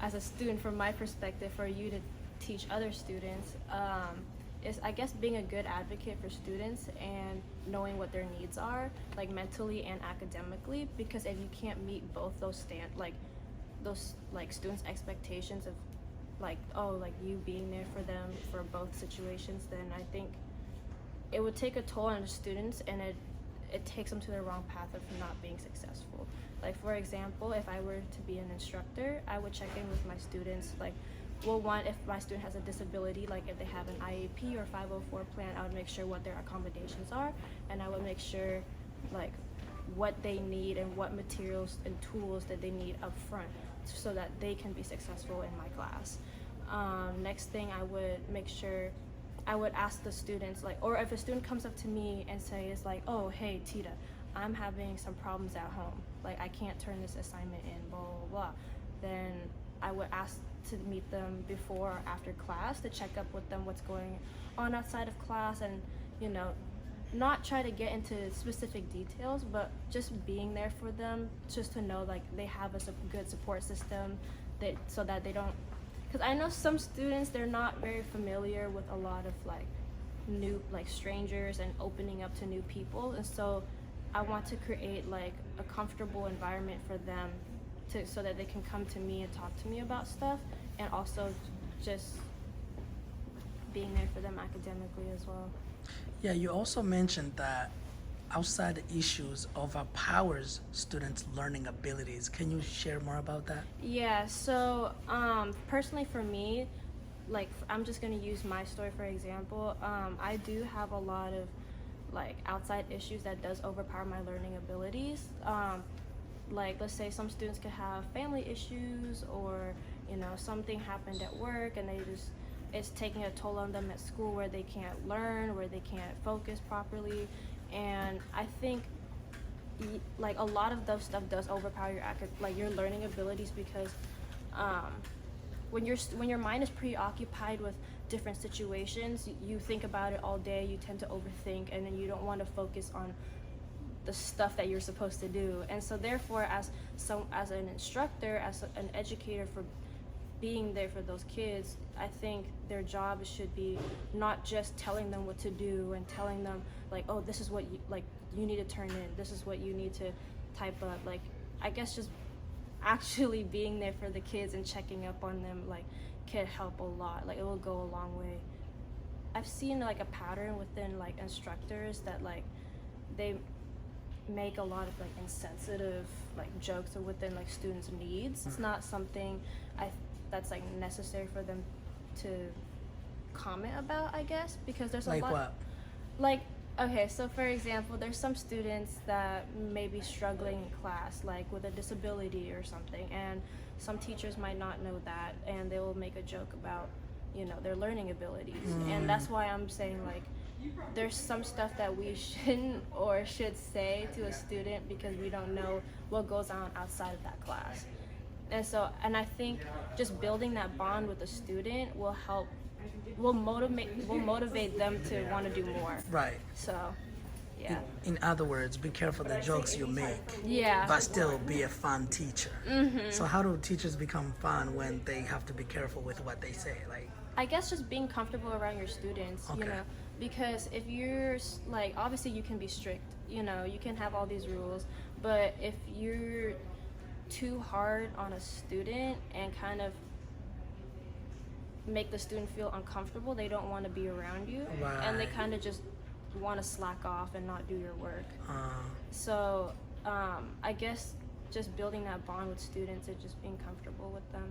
as a student, from my perspective, for you to teach other students, is I guess being a good advocate for students and knowing what their needs are, like mentally and academically. Because if you can't meet both those students' expectations of like you being there for them for both situations, then I think it would take a toll on the students, and it takes them to the wrong path of not being successful. Like, for example, if I were to be an instructor, I would check in with my students, like, well, one, if my student has a disability, like if they have an IEP or 504 plan, I would make sure what their accommodations are, and I would make sure like what they need and what materials and tools that they need up front so that they can be successful in my class. Next thing, I would ask the students, like, or if a student comes up to me and says like, oh, hey Tita, I'm having some problems at home, like I can't turn this assignment in, blah blah blah, then I would ask to meet them before or after class to check up with them what's going on outside of class, and not try to get into specific details, but just being there for them, just to know like they have a good support system, so that they don't, because I know some students, they're not very familiar with a lot of new strangers and opening up to new people, and so I want to create like a comfortable environment for them so that they can come to me and talk to me about stuff, and also just being there for them academically as well. Yeah, you also mentioned that outside issues overpowers students' learning abilities. Can you share more about that? Yeah, so personally for me, like I'm just gonna use my story for example. I do have a lot of outside issues that does overpower my learning abilities. Like let's say some students could have family issues, or something happened at work and it's taking a toll on them at school, where they can't learn, where they can't focus properly. And I think like a lot of those stuff does overpower your learning abilities, because when your mind is preoccupied with different situations, you think about it all day, you tend to overthink, and then you don't want to focus on the stuff that you're supposed to do. And so therefore, as an instructor, as an educator, for being there for those kids, I think their job should be not just telling them what to do and telling them like, oh, this is what you need to turn in, this is what you need to type up. Like, I guess just actually being there for the kids and checking up on them can help a lot. Like, it will go a long way. I've seen a pattern within instructors that they make a lot of insensitive jokes within students' needs. It's not something that's necessary for them to comment about, I guess, because there's a lot. What? Okay, so for example, there's some students that may be struggling in class, with a disability or something, and some teachers might not know that, and they will make a joke about their learning abilities. And that's why I'm saying there's some stuff that we shouldn't or should say to a student, because we don't know what goes on outside of that class. And I think just building that bond with the student will motivate them to want to do more. Right. So, yeah. In other words, be careful the jokes you make. Yeah. But still be a fun teacher. Mm-hmm. So how do teachers become fun when they have to be careful with what they say? I guess just being comfortable around your students, Okay. Because if you're obviously you can be strict, you can have all these rules, but if you're too hard on a student and kind of make the student feel uncomfortable, they don't want to be around you. Right. And they kind of just want to slack off and not do your work. So I guess just building that bond with students and just being comfortable with them.